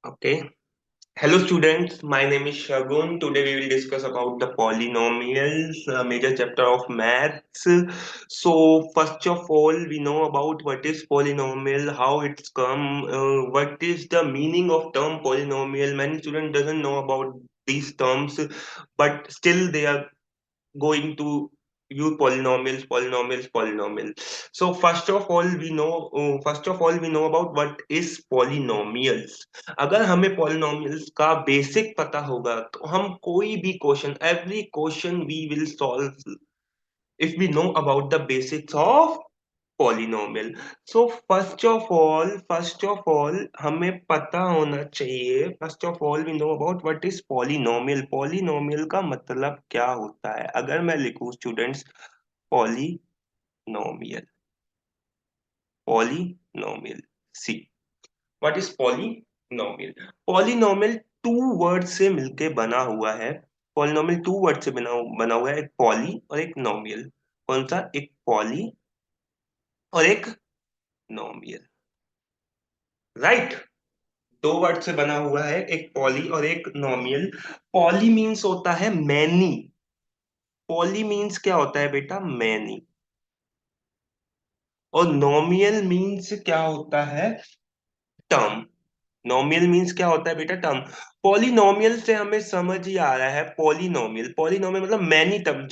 Okay. Hello students, my name is Shagun. Today we will discuss about the polynomials, major chapter of maths. So first of all, we know about what is polynomial, how it's come, what is the meaning of term polynomial. Many students doesn't know about these terms, but still they are going to use polynomials. So first of all we know about what is polynomials. अगर हमें polynomials का basic पता होगा तो हम कोई भी question every question we will solve if we know about the basics of polynomial. So first of all हमें पता होना चाहिए, first of all we know about what is polynomial. Polynomial का मतलब क्या होता है? अगर मैं लिखूं students polynomial, polynomial, see what is polynomial. Polynomial two word से मिलके बना हुआ है. पॉलिनोमियल टू वर्ड से बना हुआ है, एक पॉली और एक नोमियल. कौन सा? एक पॉली और एक नोमियल, राइट. दो वर्ड से बना हुआ है, एक पॉली और एक नोमियल. पॉली मीन्स होता है मैनी. पॉली मीन्स क्या होता है बेटा? मैनी. और नोमियल मीन्स क्या होता है? टर्म. नोमियल मीन्स क्या होता है बेटा? टर्म. पॉलिनोमियल से हमें समझ ही आ रहा है. पॉलिनोमियल, पॉलिनोमियल मतलब मैनी टर्म.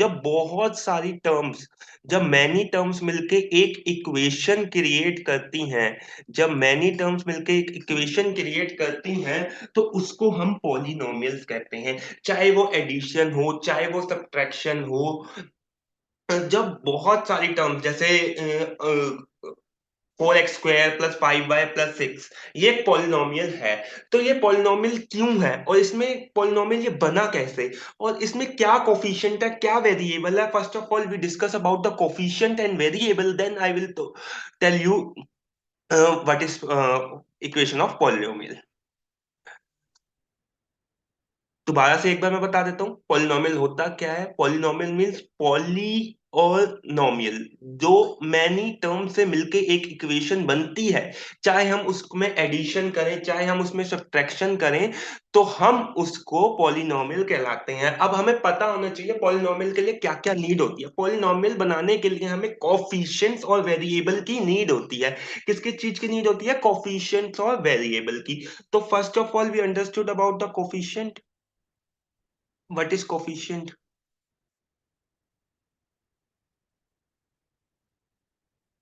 जब मैनी टर्म्स मिलके एक इक्वेशन क्रिएट करती हैं, जब मैनी टर्म्स मिलके एक इक्वेशन क्रिएट करती हैं, तो उसको हम पॉलिनोमियल्स कहते हैं. चाहे वो एडिशन हो, चाहे वो सब्ट्रैक्शन हो. जब बहुत सारी टर्म्स जैसे 4x² + 5y + 6, ये एक पॉलिनोमियल है. तो ये पॉलिनोमियल क्यों है, और इसमें पॉलिनोमियल ये बना कैसे, और इसमें क्या कोफिशिएंट है, क्या वेरिएबल है? First of all we discuss about the coefficient and variable, then I will tell you what is equation of polynomial. दोबारा से एक बार मैं बता देता हूँ पॉलिनोमियल होता क्या है. पॉलिनोमियल मीन्स पॉली और नोमियल, जो मैनी टर्म से मिलके एक इक्वेशन बनती है. चाहे हम उसमें एडिशन करें, चाहे हम उसमें सब्ट्रैक्शन करें, तो हम उसको पॉलिनोमियल कहलाते हैं. अब हमें पता होना चाहिए पॉलिनोमियल के लिए क्या क्या नीड होती है. पॉलिनोमियल बनाने के लिए हमें कोफिशिएंट्स और वेरिएबल की नीड होती है. किसकी चीज की नीड होती है? कोफिशिएंट्स और वेरिएबल की. तो first of all we understood about the coefficient. What is coefficient?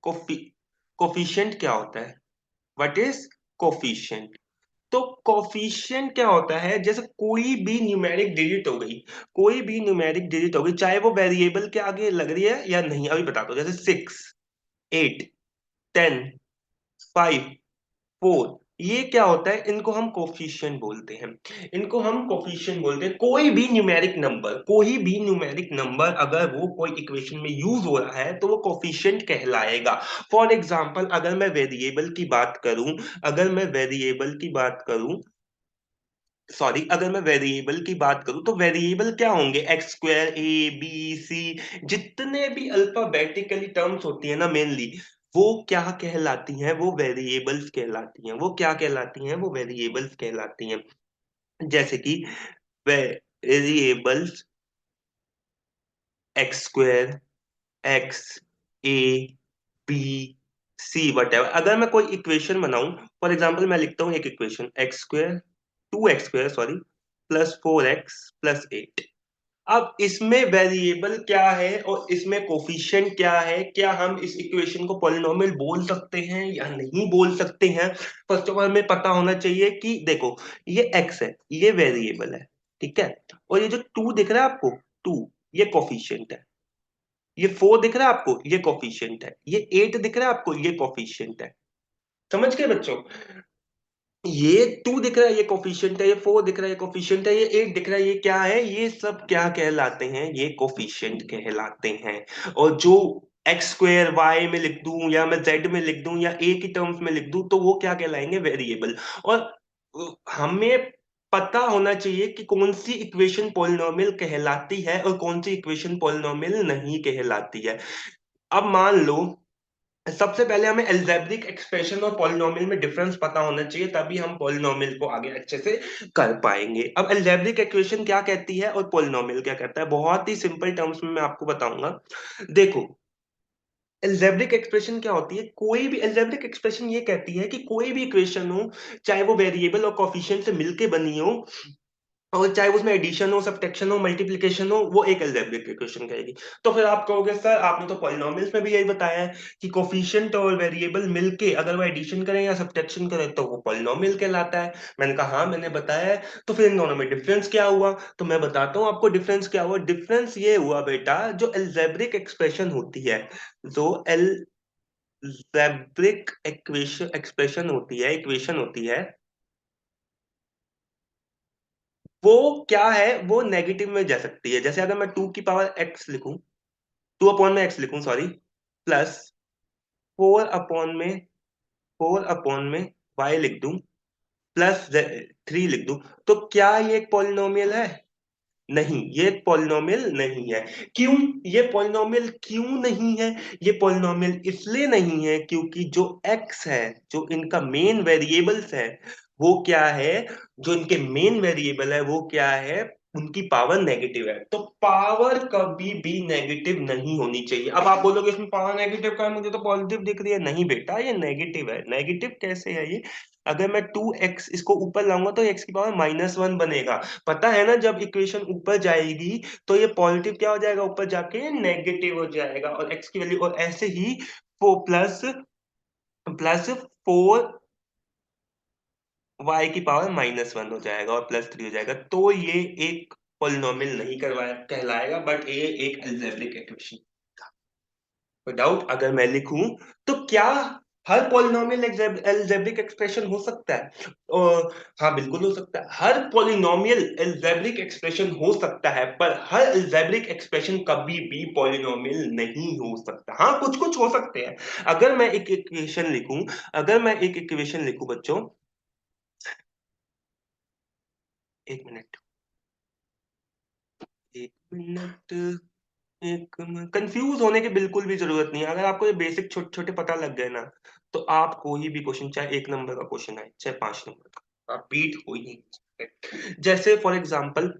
कोफी कोफिशिएंट क्या होता है? What is coefficient? तो कोफिशिएंट क्या होता है? जैसे कोई भी न्यूमेरिक डिजिट हो गई, कोई भी न्यूमेरिक डिजिट हो गई, चाहे वो वेरिएबल के आगे लग रही है या नहीं, अभी बता दो. जैसे 6, 8, 10, 5, 4, ये क्या होता है? इनको हम कोफिशिएंट बोलते हैं. इनको हम कोफिशिएंट बोलते हैं. कोई भी न्यूमेरिक नंबर अगर वो कोई इक्वेशन में यूज हो रहा है तो वो कोफिशिएंट कहलाएगा. फॉर एग्जांपल अगर मैं वेरिएबल की बात करूं, सॉरी, अगर मैं वेरिएबल की बात करूं तो वेरिएबल क्या होंगे? x², a b c, जितने भी अल्फाबेटिकली टर्म्स होती है ना मेनली, वो क्या कहलाती हैं? वो वेरिएबल्स कहलाती हैं. वो क्या कहलाती हैं? वो वेरिएबल्स कहलाती हैं. जैसे कि variables x², x, a, b, c, what ever. अगर मैं कोई इक्वेशन बनाऊं, फॉर एग्जाम्पल मैं लिखता हूं एक equation, x² 2x² sorry +4x +8. अब इसमें वेरिएबल क्या है और इसमें कोफिशिएंट क्या है? क्या हम इस इक्वेशन को पॉलिनोमियल बोल सकते हैं या नहीं बोल सकते हैं? फर्स्ट ऑफ ऑल हमें पता होना चाहिए कि देखो, ये x है, ये वेरिएबल है, ठीक है. और ये जो 2 दिख रहा है आपको, 2, ये कोफिशिएंट है. ये 4 दिख रहा है आपको, ये कोफिशिएंट है. ये 8 दिख रहा है आपको, ये कोफिशिएंट है. समझ गए बच्चों? ये 2 दिख रहा है, ये कोफिशिएंट है. ये 4 दिख रहा है, ये कोफिशिएंट है. ये 8 दिख रहा है, ये क्या है? ये सब क्या कहलाते हैं? ये कोफिशिएंट कहलाते हैं. और जो x² y में लिख दूं या मैं z में लिख दूं या a की टर्म्स में लिख दूं, तो वो क्या कहलाएंगे? वेरिएबल. और हमें पता होना चाहिए कि कौन सी इक्वेशन पॉलिनोमियल कहलाती है और कौन सी इक्वेशन पॉलिनोमियल नहीं कहलाती है. अब मान लो सबसे पहले हमें अलजेब्रिक एक्सप्रेशन और पॉलिनोमियल में डिफरेंस पता होना चाहिए, तभी हम पॉलिनोमियल को आगे अच्छे से कर पाएंगे। अब अलजेब्रिक एक्वेशन क्या कहती है और पॉलिनोमियल क्या कहता है, बहुत ही सिंपल टर्म्स में मैं आपको बताऊंगा। देखो, अलजेब्रिक एक्सप्रेशन क्या होती है, कोई भी अलजेब्रिक एक्सप्रेशन ये कहती है कि कोई भी इक्वेशन हो, चाहे वो वेरिएबल और कोफिशिएंट से मिलके बनी हो, और चाहे उसमें एडिशन हो, सब्ट्रैक्शन हो, मल्टीप्लिकेशन हो, वो एक अलजेब्रिक इक्वेशन कहेगी। तो फिर आप कहोगे सर आपने तो पॉलिनोमियल्स में भी यही बताया है कि कोफिशिएंट और वेरिएबल मिलके अगर वो एडिशन करें या सब्ट्रैक्शन करें तो वो पॉलिनोमियल कहलाता है। मैंने कहा हाँ मैंने बताया है। तो फिर इन दोनों में डिफरेंस क्या हुआ, तो मैं बताता हूँ आपको डिफरेंस क्या हुआ। डिफरेंस ये हुआ बेटा, जो अलजेब्रिक एक्सप्रेशन होती है, जो अलजेब्रिक इक्वेशन एक्सप्रेशन होती है, इक्वेशन होती है, वो क्या है, वो नेगेटिव में जा सकती है। जैसे अगर मैं 2 की पावर x लिखूं, 2 अपॉन में x लिखूं, सॉरी, प्लस 4 अपॉन में 4 अपॉन में y लिख दूं, प्लस 3 लिख दूं, तो क्या ये एक पॉलिनोमियल है? नहीं, ये पॉलिनोमियल नहीं है। क्यों? ये पॉलिनोमियल क्यों नहीं है? ये पॉलिनोमियल इसलिए नहीं है क्योंकि जो x है, जो इनका मेन वेरिएबल्स है, वो क्या है, जो इनके मेन वेरिएबल है वो क्या है, उनकी पावर नेगेटिव है। तो पावर कभी भी नेगेटिव नहीं होनी चाहिए। अब आप बोलोगे इसमें पावर नेगेटिव का है, मुझे तो पॉजिटिव दिख रही है। नहीं बेटा, ये नेगेटिव है। नेगेटिव कैसे है ये? अगर मैं 2x इसको ऊपर लाऊंगा तो x की पावर -1 बनेगा। पता है ना, जब इक्वेशन ऊपर जाएगी तो ये पॉजिटिव क्या हो जाएगा, ऊपर जाके नेगेटिव हो जाएगा, और एक्स की वैल्यू, और ऐसे ही प्लस प्लस 4y की पावर -1 हो जाएगा और +3 हो जाएगा। तो ये एक पॉलिनोमियल नहीं करवाया कहलाएगा, बट ये एक अलजेब्रिक इक्वेशन। डाउट अगर मैं लिखूं तो क्या हर पॉलिनोमियल अलजेब्रिक एक्सप्रेशन हो सकता है? और हाँ बिल्कुल हो सकता है, हर पॉलिनोमियल अलजेब्रिक एक्सप्रेशन हो सकता है, पर हर अलजेब्रिक एक्सप्रेशन कभी भी पॉलिनोमियल नहीं हो सकता। हाँ कुछ कुछ हो सकते हैं। अगर मैं एक इक्वेशन लिखूं, अगर मैं एक इक्वेशन लिखूं बच्चों, 1 मिनट, 1 मिनट, एक, कंफ्यूज होने की बिल्कुल भी जरूरत नहीं है। अगर आपको ये बेसिक छोटे छोटे पता लग गए ना, तो आप कोई भी क्वेश्चन, चाहे 1 नंबर का क्वेश्चन है चाहे 5 नंबर का, आप बीट हो ही नहीं सकते। जैसे फॉर एग्जाम्पल,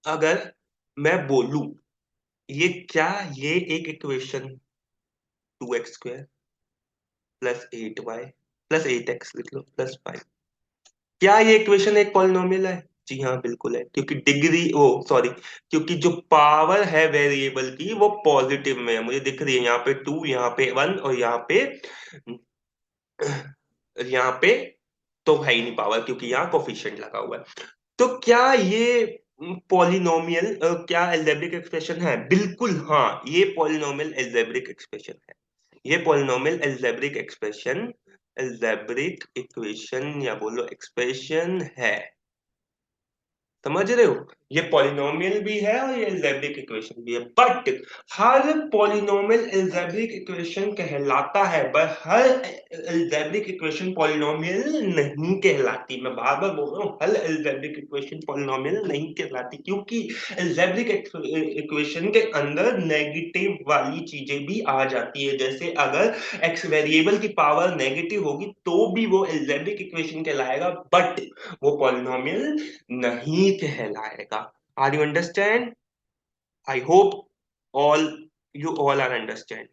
अगर मैं बोलूं, ये क्या, ये एक इक्वेशन 2x² +8y +8x लिख लो +5, क्या ये इक्वेशन एक पॉलिनोमियल है? जी हाँ बिल्कुल है, क्योंकि डिग्री, ओ सॉरी, क्योंकि जो पावर है वेरिएबल की वो पॉजिटिव में है। मुझे दिख रही है यहाँ पे 2, यहाँ पे 1, और यहाँ पे तो है ही नहीं पावर, क्योंकि यहाँ कोफिशिएंट लगा हुआ है। तो क्या ये पॉलिनोमियल, क्या अलजेब्रिक एक्सप्रेशन है? बिल्कुल हाँ, ये पॉलिनोमियल अलजेब्रिक एक्सप्रेशन है। ये polynomial algebraic expression, algebraic equation या बोलो एक्सप्रेशन है। समझ रहे हो? ये पॉलिनोमियल भी है और ये अलजेब्रिक इक्वेशन भी है, but her polynomial algebraic equation कहलाता है, पर हर अलजेब्रिक इक्वेशन पॉलिनोमियल नहीं कहलाती। मैं बार बार बोल रहा हूँ, हर अलजेब्रिक इक्वेशन पॉलिनोमियल नहीं कहलाती, क्योंकि अलजेब्रिक इक्वेशन के अंदर नेगेटिव वाली चीजें भी आ जाती है। जैसे अगर एक्स वेरिएबल की पावर नेगेटिव होगी तो भी वो अलजेब्रिक इक्वेशन कहलाएगा, बट वो पॉलिनोमियल नहीं कहलाएगा। Are you understand? I hope all you all are understand.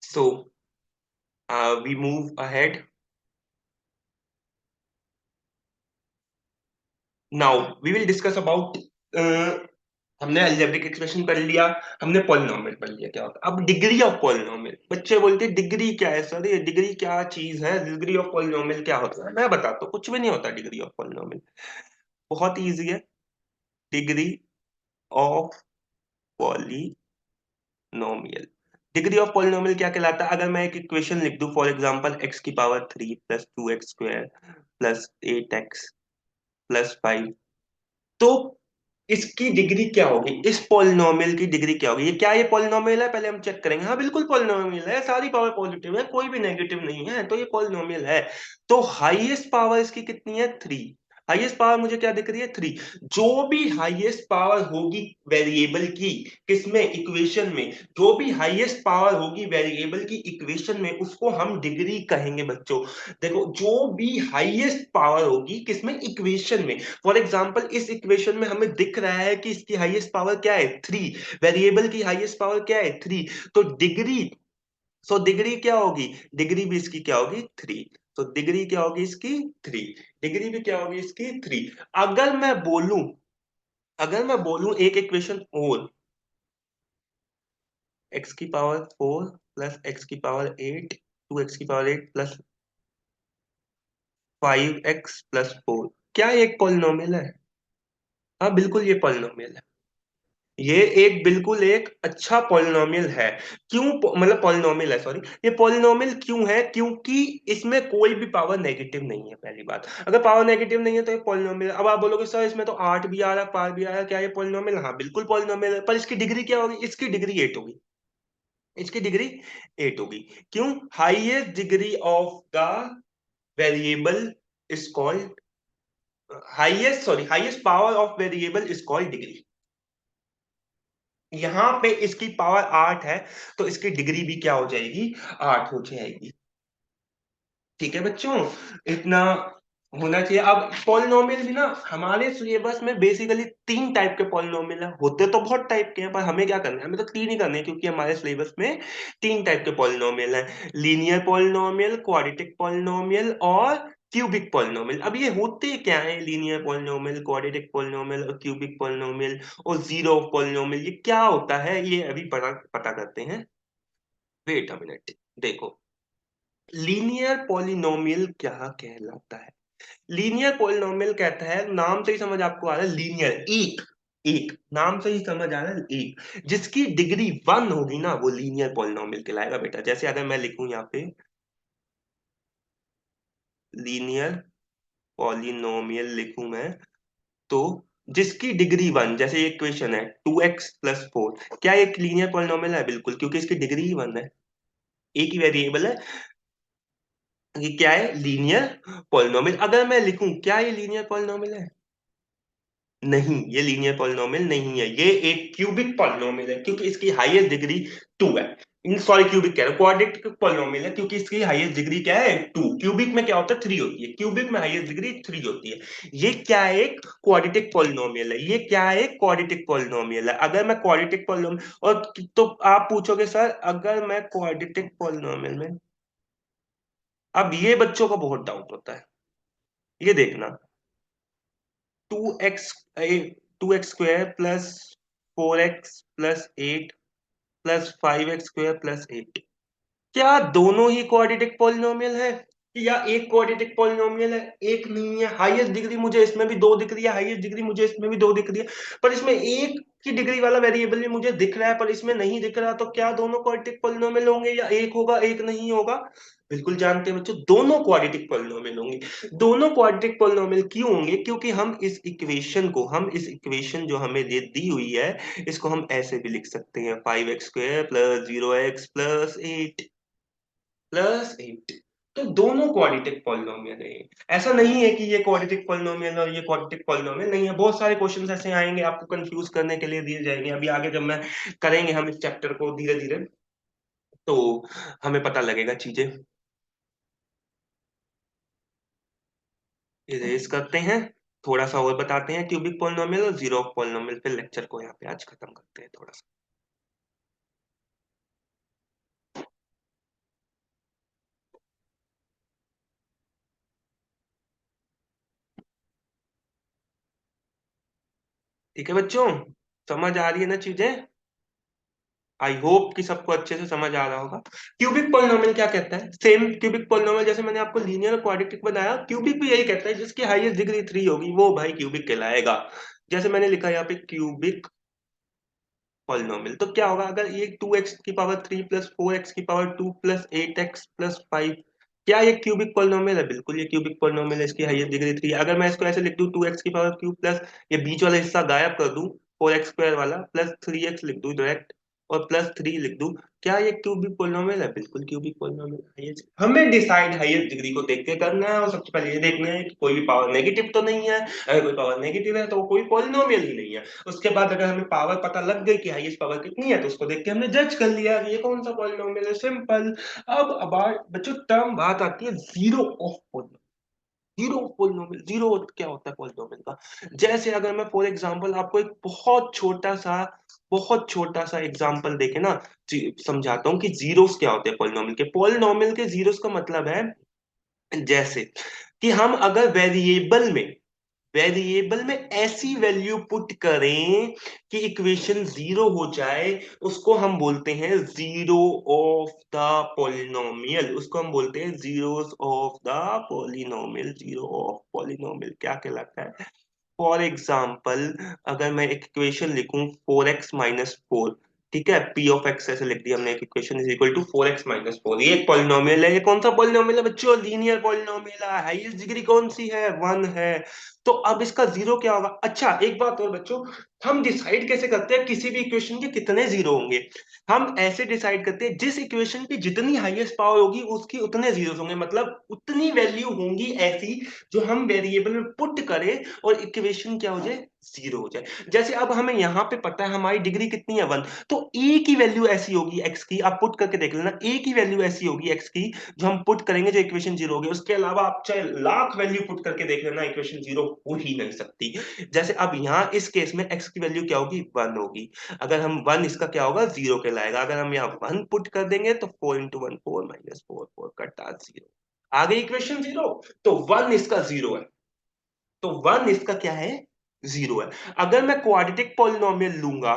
So we move ahead. Now we will discuss about, हमने अलजेब्रिक एक्सप्रेशन पढ़ लिया, हमने पॉलिनोमियल पढ़ लिया क्या होता है। अब डिग्री ऑफ पॉलिनोमियल, बच्चे बोलते हैं डिग्री क्या है सर, ये डिग्री क्या चीज है, डिग्री ऑफ पॉलिनोमियल क्या होता है? मैं बताता हूँ, कुछ भी नहीं होता डिग्री ऑफ पॉलिनोमियल। बहुत इजी है। Degree of polynomial, degree of polynomial क्या कहलाता है? अगर मैं एक इक्वेशन लिख दूं, फॉर एग्जांपल x की पावर 3 +2x² +8x +5, तो इसकी डिग्री क्या होगी, इस पॉलिनोमियल की डिग्री क्या होगी? ये क्या, ये पॉलिनोमियल है? पहले हम चेक करेंगे। हाँ बिल्कुल पॉलिनोमियल है, सारी पावर पॉजिटिव है, कोई भी नेगेटिव नहीं है, तो ये पॉलिनोमियल है। तो हाईएस्ट पावर इसकी कितनी है? 3। हाईएस्ट पावर मुझे क्या दिख रही है, 3। जो भी हाईएस्ट पावर होगी वेरिएबल की, किसमें, इक्वेशन में, जो भी हाईएस्ट पावर होगी वेरिएबल की इक्वेशन में, उसको हम डिग्री कहेंगे बच्चों। देखो, जो भी हाईएस्ट पावर होगी किसमें, इक्वेशन में। फॉर एग्जांपल इस इक्वेशन में हमें दिख रहा है कि इसकी हाईएस्ट पावर क्या है, 3। वेरिएबल की हाईएस्ट पावर क्या है, 3। तो डिग्री, सो डिग्री क्या होगी, डिग्री भी इसकी क्या होगी, 3। तो डिग्री क्या होगी इसकी, 3। डिग्री भी क्या होगी इसकी, 3। अगर मैं बोलूं, अगर मैं बोलूं एक इक्वेशन और, एक्स की पावर 4 प्लस एक्स की पावर 8, 2x की पावर 8 प्लस 5x प्लस 4, क्या ये एक पॉलिनोमियल है? हाँ बिल्कुल ये पॉलिनोमियल है। ये एक बिल्कुल एक अच्छा पॉलिनोमियल है। क्यों मतलब पॉलिनोमियल है, सॉरी, ये पॉलिनोमियल क्यों है, क्योंकि इसमें कोई भी पावर नेगेटिव नहीं है। पहली बात, अगर पावर नेगेटिव नहीं है तो ये पॉलिनोमियल है। अब आप बोलोगे सर इसमें तो 8 भी आ रहा है, 5 भी आ रहा है, क्या ये पॉलिनोमियल? हाँ बिल्कुल पॉलिनोमियल है, पर इसकी डिग्री क्या होगी, इसकी डिग्री 8 होगी। इसकी डिग्री 8 होगी। क्यों? Highest degree of the variable is called, highest power of variable is called degree. यहां पे इसकी पावर 8 है, तो इसकी डिग्री भी क्या हो जाएगी, 8 हो जाएगी। ठीक है बच्चों, इतना होना चाहिए। अब पॉलिनोमियल भी ना, हमारे सिलेबस में बेसिकली 3 टाइप के पॉलिनोमियल है। होते तो बहुत टाइप के हैं, पर हमें क्या करना है, हमें तो 3 ही करने हैं, क्योंकि हमारे सिलेबस में 3 टाइप के पॉलिनोमियल है। लीनियर पॉलिनोमियल, क्वाड्रेटिक पॉलिनोमियल और क्यूबिक पॉलिनोमियल। अब ये होते क्या है, लीनियर पॉलिनोमियल, क्वाड्रेटिक पॉलिनोमियल और क्यूबिक पॉलिनोमियल और जीरो पॉलिनोमियल, ये क्या होता है, ये अभी पता पता करते हैं। वेट अ मिनट, देखो, लीनियर पॉलिनोमियल क्या कहलाता है? लीनियर पॉलिनोमियल कहता है, नाम से ही समझ आपको आ रहा है, लीनियर, एक, एक नाम से ही समझ आ रहा है, एक, जिसकी डिग्री 1 होगी ना, वो लीनियर पॉलिनोमियल कहलाएगा बेटा। जैसे अगर मैं लिखूं यहाँ पे लीनियर पॉलिनोमियल लिखूं मैं, तो जिसकी डिग्री 1, जैसे ये इक्वेशन है 2x प्लस 4, क्या एक लीनियर पॉलिनोमियल है? बिल्कुल, क्योंकि इसकी डिग्री ही 1 है, एक ही वेरिएबल है। ये क्या है, लीनियर पॉलिनोमियल। अगर मैं लिखूं, क्या ये लीनियर पॉलिनोमियल है? नहीं, ये लीनियर पॉलिनोमियल नहीं है, ये एक क्यूबिक पॉलिनोमियल है, क्योंकि इसकी हाईएस्ट डिग्री 2 है। सॉरी, क्यूबिक कह रहा हूं, क्वाड्रेटिक पॉलिनोमियल है, क्योंकि इसकी हाईएस्ट डिग्री क्या है, 2। क्यूबिक में क्या होता है, 3 होती है, क्यूबिक में हाईएस्ट डिग्री 3 होती है। ये क्या है, एक क्वाड्रेटिक पॉलिनोमियल है। ये क्या है, क्वाड्रेटिक पॉलिनोमियल है। अगर मैं क्वाड्रेटिक पॉलिनोमियल, और तो आप पूछोगे सर अगर मैं क्वाड्रेटिक पॉलिनोमियल में, अब ये बच्चों को बहुत डाउट होता है, ये देखना, 2x, 2x² plus 4x plus 8 plus 5x² plus 8, क्या दोनों ही क्वाड्रेटिक पॉलिनोमियल है, या एक क्वाड्रेटिक पॉलिनोमियल है? एक नहीं है। हाईएस्ट डिग्री मुझे इसमें भी 2 दिख रही है, हाईएस्ट डिग्री मुझे इसमें भी 2 दिख रही है, पर इसमें एक की डिग्री वाला वेरिएबल भी मुझे दिख रहा है, पर इसमें नहीं दिख रहा। तो क्या दोनों क्वाड्रेटिक पॉलिनोमियल होंगे, या एक होगा एक नहीं होगा? बिल्कुल जानते हैं बच्चों, दोनों क्वाड्रेटिक पॉलिनोमियल होंगे। दोनों क्वाड्रेटिक पॉलिनोमियल क्यों होंगे? क्योंकि हम इस इक्वेशन जो हमें दी हुई है, इसको हम ऐसे भी लिख सकते हैं, 5x² प्लस 0x प्लस 8 तो दोनों क्वाड्रेटिक पॉलिनोमियल है। ऐसा नहीं है कि ये क्वाड्रेटिक पॉलिनोमियल और ये क्वाड्रेटिक पॉलिनोमियल नहीं है। बहुत सारे क्वेश्चंस ऐसे आएंगे आपको कंफ्यूज करने के लिए दिए जाएंगे, अभी आगे जब मैं करेंगे हम इस चैप्टर को धीरे धीरे, तो हमें पता लगेगा चीजें। इरेज करते हैं, थोड़ा सा और बताते हैं क्यूबिक पॉलिनोमियल और जीरो पॉलिनोमियल, फिर लेक्चर को यहाँ पे आज खत्म करते हैं थोड़ा सा। ठीक है बच्चों, समझ आ रही है ना चीजें? आई होप कि सबको अच्छे से समझ आ रहा होगा। क्यूबिक पॉलिनोमियल क्या कहता है, सेम क्यूबिक पॉलिनोमियल जैसे मैंने आपको लीनियर क्वाड्रेटिक बनाया, क्यूबिक भी यही कहता है, जिसकी हाईएस्ट डिग्री 3 होगी वो भाई क्यूबिक कहलाएगा। जैसे मैंने लिखा यहाँ पे क्यूबिक पॉलिनोमियल, तो क्या होगा, अगर ये 2x की पावर 3 प्लस 4x की पावर 2 प्लस 8x प्लस 5, क्या ये क्यूबिक पॉलिनोमियल है? बिल्कुल ये क्यूबिक पॉलिनोमियल है, इसकी हाईएस्ट डिग्री 3 है। अगर मैं इसको ऐसे लिख दूं, 2x की पावर क्यूब प्लस, ये बीच वाला हिस्सा गायब कर दूं, 4x² वाला प्लस 3x लिख दूं डायरेक्ट, और +3 लिख दूं, क्या ये क्यूबिक पोलिनोमियल है? बिल्कुल क्यूबिक पोलिनोमियल है। हमें डिसाइड हाईएस्ट डिग्री को देख के करना है, और सबसे पहले ये देखना है कि कोई भी पावर नेगेटिव तो नहीं है। अगर कोई पावर नेगेटिव है तो वो कोई पोलिनोमियल ही नहीं है। उसके बाद अगर हमें पावर पता लग गई कि हाईएस्ट पावर कितनी है, तो उसको देख के हमने जज कर लिया कि ये कौन सा पोलिनोमियल है, सिंपल। अब बच्चों टर्म बात आती है zero of polynomial. Zero polynomial, zero क्या होता है पोलिनोमियल का? जैसे अगर मैं फॉर एग्जांपल आपको एक बहुत छोटा सा एग्जांपल देके ना समझाता हूँ कि जीरोस क्या होते हैं पोलिनोमियल के। पोलिनोमियल के जीरोस का मतलब है, जैसे कि हम अगर वेरिएबल में ऐसी वैल्यू पुट करें कि इक्वेशन जीरो हो जाए, उसको हम बोलते हैं जीरो ऑफ द पॉलिनोमियल। उसको हम बोलते हैं zeros of the polynomial. Zero of polynomial क्या कहलाता है? फॉर एग्जाम्पल, अगर मैं एक इक्वेशन लिखूं 4x-4, ठीक है, पी ऑफ एक्स ऐसे लिख दिया हमने, एक equation is equal to 4x-4, ये एक पॉलिनोमियल है। ये कौन सा पॉलिनोमियल है बच्चों? लीनियर पॉलिनोमियल है। हाईएस्ट डिग्री कौन सी है? 1 है। तो अब इसका जीरो क्या होगा? अच्छा, एक बात और बच्चों, हम डिसाइड कैसे करते हैं किसी भी इक्वेशन के कितने जीरो होंगे? हम ऐसे डिसाइड करते हैं, जिस इक्वेशन की जितनी हाईएस्ट पावर होगी उसकी उतने जीरो होंगे, मतलब उतनी वैल्यू होंगी ऐसी जो हम वेरिएबल में पुट करें और इक्वेशन क्या हो जाए? जीरो हो जाए। जैसे अब हमें यहाँ पे पता है हमारी डिग्री कितनी है? 1। तो ए की वैल्यू ऐसी होगी एक्स की, आप पुट करके देख लेना, ए की वैल्यू ऐसी होगी एक्स की जो हम पुट करेंगे जो इक्वेशन जीरो होगी। उसके अलावा आप चाहे लाख वैल्यू पुट करके देख लेना, इक्वेशन जीरो हो ही नहीं सकती। जैसे अब यहाँ इस केस में एक्स की वैल्यू क्या होगी? 1 होगी। अगर हम 1, इसका क्या होगा? जीरो कहलाएगा। अगर हम यहाँ 1 पुट कर देंगे तो 4 × 1 4 -4 4 कटा जीरो, आ गई इक्वेशन जीरो। तो 1 इसका जीरो है। तो 1 इसका क्या है? जीरो है। अगर मैं क्वाड्रेटिक पॉलिनोमियल लूंगा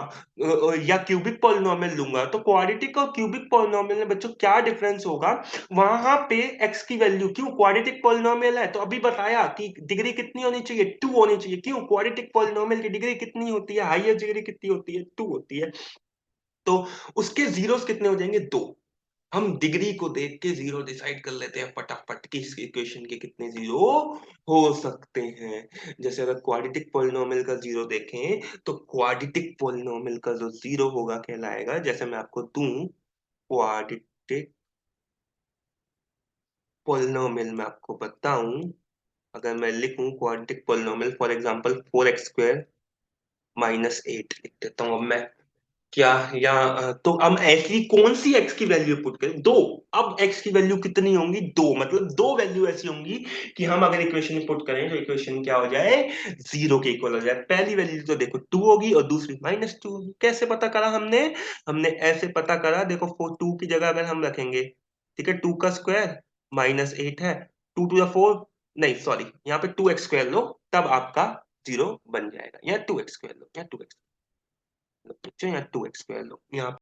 या क्यूबिक पॉलिनोमियल लूंगा, तो क्वाड्रेटिक और क्यूबिक पॉलिनोमियल में बच्चों क्या डिफरेंस होगा? वहां पे एक्स की वैल्यू, क्यों? क्वाड्रेटिक पॉलिनोमियल है तो अभी बताया कि डिग्री कितनी होनी चाहिए? 2 होनी चाहिए। क्यों? क्वाड्रेटिक पॉलिनोमियल की डिग्री कितनी होती है? हाईएस्ट डिग्री कितनी होती है? 2 होती है। तो उसके जीरोस कितने हो जाएंगे? 2। हम डिग्री को देख के जीरो डिसाइड कर लेते हैं फटाफट कि इस इक्वेशन के कितने जीरो हो सकते हैं। जैसे अगर क्वाड्रेटिक पॉलिनोमियल का जीरो देखें, तो क्वाड्रेटिक पॉलिनोमियल का जो जीरो होगा कहलाएगा, जैसे मैं आपको दूं क्वाड्रेटिक पॉलिनोमियल, मैं आपको बताऊं, अगर मैं लिखूं quadratic polynomial, for example 4x² -8 लिख देता हूं अब मैं। क्या या तो हम ऐसी कौन सी एक्स की वैल्यू पुट करें? 2। अब एक्स की वैल्यू कितनी होंगी? 2, मतलब दो वैल्यू ऐसी होंगी कि हम अगर इक्वेशन में पुट करें तो इक्वेशन क्या हो जाए? जीरो के इक्वल हो जाए। पहली वैल्यू तो देखो 2 होगी और दूसरी -2 होगी। कैसे पता करा हमने? हमने ऐसे पता करा, देखो 2 की जगह अगर हम रखेंगे, ठीक है, 2 का स्क्वायर -8 है, 2 × 4, नहीं सॉरी, यहाँ पे 2x² लो, तब आपका जीरो बन जाएगा। या 2x² लो, या 2x, बच्चों यहाँ 2x² लो यहाँ